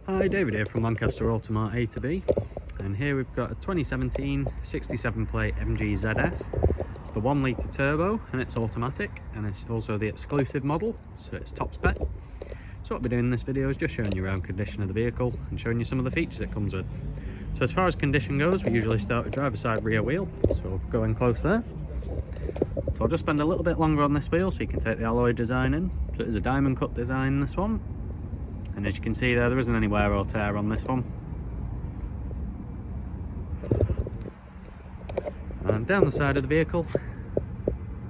Hi, David here from Lancaster Automart A2B, and here we've got a 2017 67 plate MG ZS. It's the 1 litre turbo and it's automatic, and it's also the exclusive model, so it's top spec. So what I'll be doing in this video is just showing you around condition of the vehicle and showing you some of the features it comes with. So as far as condition goes, we usually start with driver's side rear wheel, so we'll go in close there. So I'll just spend a little bit longer on this wheel so you can take the alloy design in. So it is a diamond cut design, this one. And as you can see there isn't any wear or tear on this one. And down the side of the vehicle,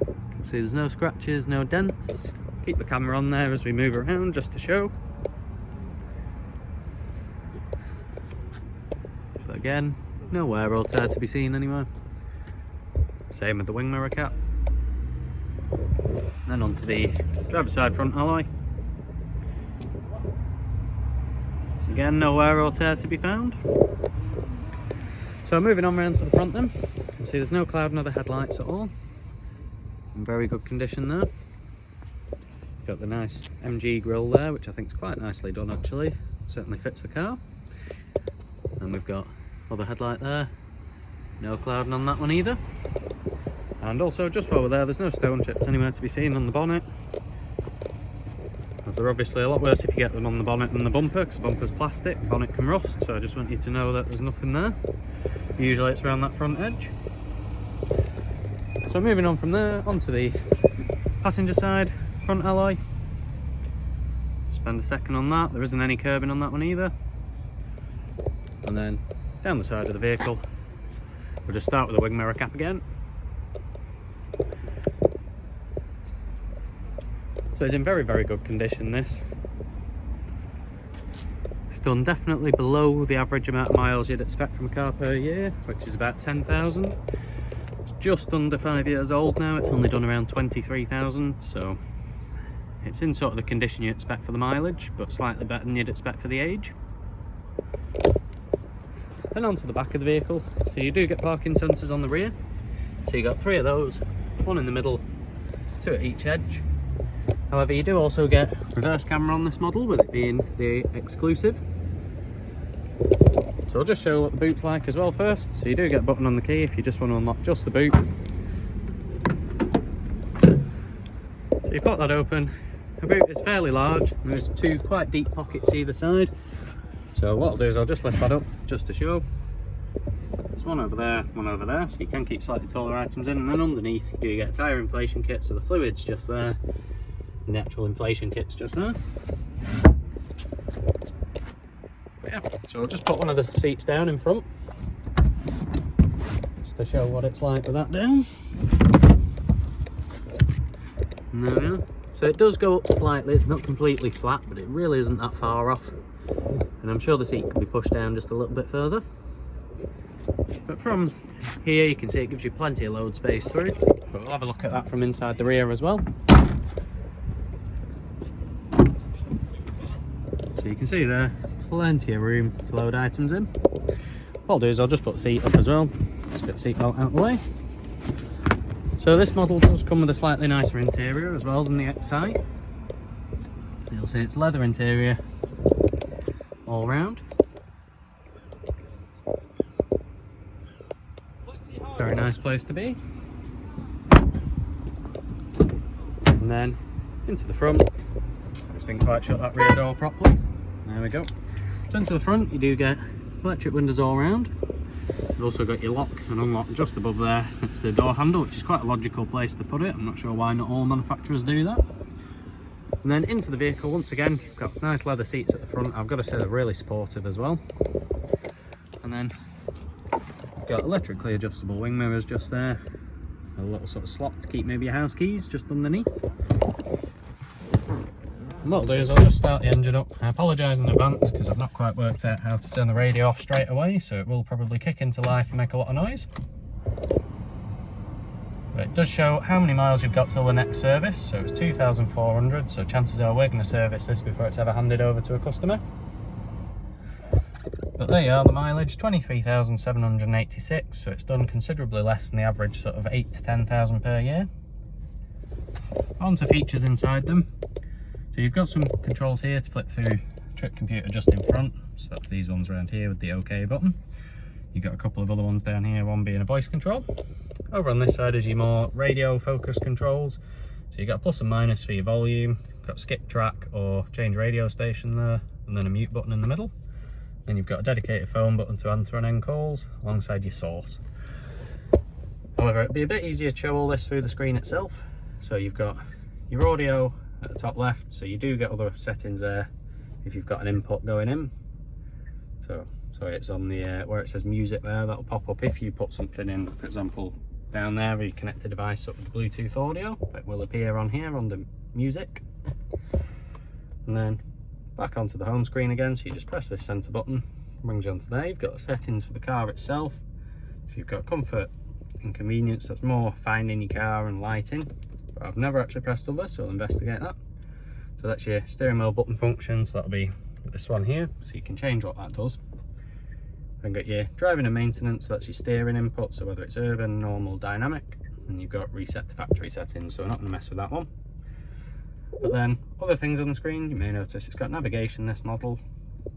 you can see there's no scratches, no dents. Keep the camera on there as we move around just to show. But again, no wear or tear to be seen anywhere. Same with the wing mirror cap. Then onto the driver's side front alloy. Again, no wear or tear to be found. So moving on round to the front then, you can see there's no cloud in the headlights at all. In very good condition there. Got the nice MG grille there, which I think is quite nicely done actually. Certainly fits the car. And we've got other headlight there. No clouding on that one either. And also just while we're there, there's no stone chips anywhere to be seen on the bonnet. As they're obviously a lot worse if you get them on the bonnet than the bumper, because the bumper's plastic, the bonnet can rust, so I just want you to know that there's nothing there. Usually it's around that front edge. So moving on from there, onto the passenger side front alloy. Spend a second on that, there isn't any curbing on that one either. And then down the side of the vehicle, we'll just start with the wing mirror cap again. So it's in very, very good condition, this. It's done definitely below the average amount of miles you'd expect from a car per year, which is about 10,000. It's just under 5 years old now, it's only done around 23,000, so it's in sort of the condition you expect for the mileage, but slightly better than you'd expect for the age. Then onto the back of the vehicle, so you do get parking sensors on the rear. So you got 3 of those, 1 in the middle, 2 at each edge. However, you do also get reverse camera on this model, with it being the exclusive. So I'll just show what the boot's like as well first. So you do get a button on the key if you just want to unlock just the boot. So you pop that open. The boot is fairly large, and there's 2 quite deep pockets either side. So what I'll do is I'll just lift that up just to show. There's one over there, so you can keep slightly taller items in, and then underneath you do get a tyre inflation kit, so the fluid's just there. And the actual inflation kit's just there. But yeah, so I'll just put one of the seats down in front, just to show what it's like with that down. And there we are. So it does go up slightly, it's not completely flat, but it really isn't that far off. And I'm sure the seat can be pushed down just a little bit further. But from here you can see it gives you plenty of load space through. But we'll have a look at that from inside the rear as well. So you can see there, plenty of room to load items in. What I'll do is I'll just put the seat up as well. Just get the seat belt out of the way. So this model does come with a slightly nicer interior as well than the XI. So you'll see it's leather interior all round. Very nice place to be. And then into the front. I just didn't quite shut that rear door properly. There we go. So into the front you do get electric windows all round. You've also got your lock and unlock just above there next to the door handle, which is quite a logical place to put it. I'm not sure why not all manufacturers do that. And then into the vehicle, once again, you've got nice leather seats at the front. I've got to say they're really supportive as well. And then you've got electrically adjustable wing mirrors just there. A little sort of slot to keep maybe your house keys just underneath. And what I'll do is I'll just start the engine up. I apologise in advance because I've not quite worked out how to turn the radio off straight away, so it will probably kick into life and make a lot of noise. But it does show how many miles you've got till the next service, so it's 2,400, so chances are we're going to service this before it's ever handed over to a customer. But there you are, the mileage, 23,786, so it's done considerably less than the average sort of 8 to 10,000 per year. On to features inside them. So you've got some controls here to flip through trip computer just in front, so that's these ones around here with the OK button. You've got a couple of other ones down here, one being a voice control. Over on this side is your more radio focus controls. So you've got a plus and minus for your volume, got skip track or change radio station there, and then a mute button in the middle. Then you've got a dedicated phone button to answer and end calls alongside your source. However, it'd be a bit easier to show all this through the screen itself. So you've got your audio at the top left, so you do get other settings there if you've got an input going in. So it's on the where it says music there, that'll pop up if you put something in, for example down there where you connect the device up with the Bluetooth audio. That will appear on here on the music. And then back onto the home screen again, so you just press this center button, brings you onto there. You've got the settings for the car itself, so you've got comfort and convenience, that's more finding your car and lighting, but I've never actually pressed other, so I'll investigate that. So that's your steering wheel button function, so that'll be this one here, so you can change what that does. Then got your driving and maintenance, so that's your steering input, so whether it's urban, normal, dynamic, and you've got reset to factory settings, so we're not going to mess with that one. But then other things on the screen, you may notice it's got navigation, this model,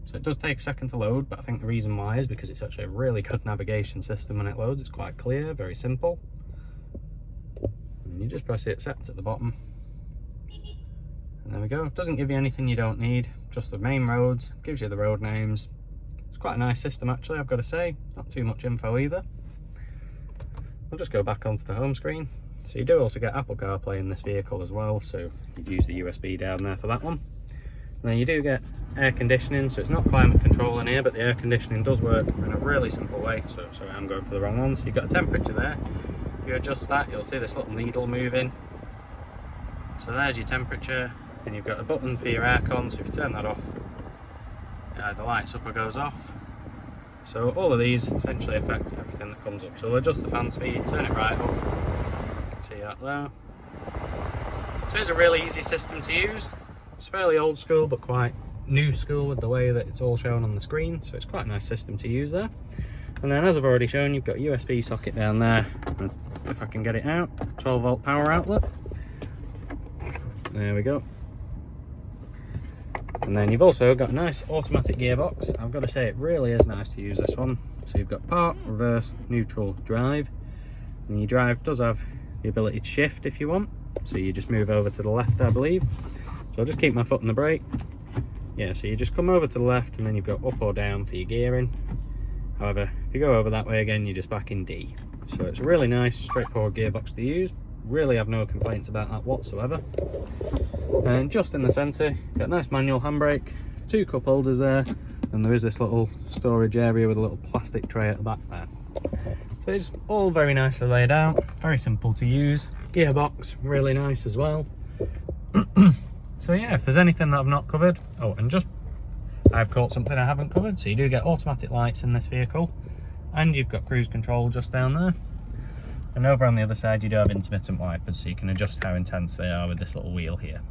so it does take a second to load, but I think the reason why is because it's actually a really good navigation system when it loads. It's quite clear, very simple, and you just press the accept at the bottom, and there we go. It doesn't give you anything you don't need, just the main roads, gives you the road names. It's quite a nice system actually, I've got to say, not too much info either. We'll just go back onto the home screen. So you do also get Apple CarPlay in this vehicle as well, so you'd use the USB down there for that one. And then you do get air conditioning, so it's not climate control in here, but the air conditioning does work in a really simple way. So sorry, I'm going for the wrong one. So you've got a temperature there. If you adjust that, you'll see this little needle moving. So there's your temperature, and you've got a button for your aircon, so if you turn that off, the lights up or goes off. So all of these essentially affect everything that comes up. So we'll adjust the fan speed, turn it right up. See that there. So it's a really easy system to use. It's fairly old school but quite new school with the way that it's all shown on the screen, so it's quite a nice system to use there. And then as I've already shown, you've got a USB socket down there, and if I can get it out, 12 volt power outlet. There we go. And then you've also got a nice automatic gearbox. I've got to say, it really is nice to use this one. So you've got park, reverse, neutral, drive, and your drive does have the ability to shift if you want, so you just move over to the left, I believe. So I'll just keep my foot on the brake. Yeah, so you just come over to the left, and then you've got up or down for your gearing. However, if you go over that way again, you're just back in D. So it's a really nice, straightforward gearbox to use. Really have no complaints about that whatsoever. And just in the centre, got a nice manual handbrake, 2 cup holders there, and there is this little storage area with a little plastic tray at the back there. So it's all very nicely laid out, very simple to use. Gearbox, really nice as well. So yeah, if there's anything that I've not covered, oh, and just, I've caught something I haven't covered. So you do get automatic lights in this vehicle, and you've got cruise control just down there. And over on the other side, you do have intermittent wipers, so you can adjust how intense they are with this little wheel here.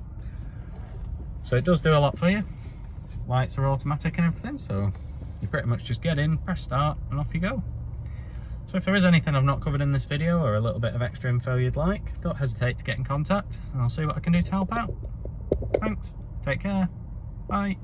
So it does do a lot for you. Lights are automatic and everything, so you pretty much just get in, press start, and off you go. So if there is anything I've not covered in this video, or a little bit of extra info you'd like, don't hesitate to get in contact, and I'll see what I can do to help out. Thanks, take care, bye.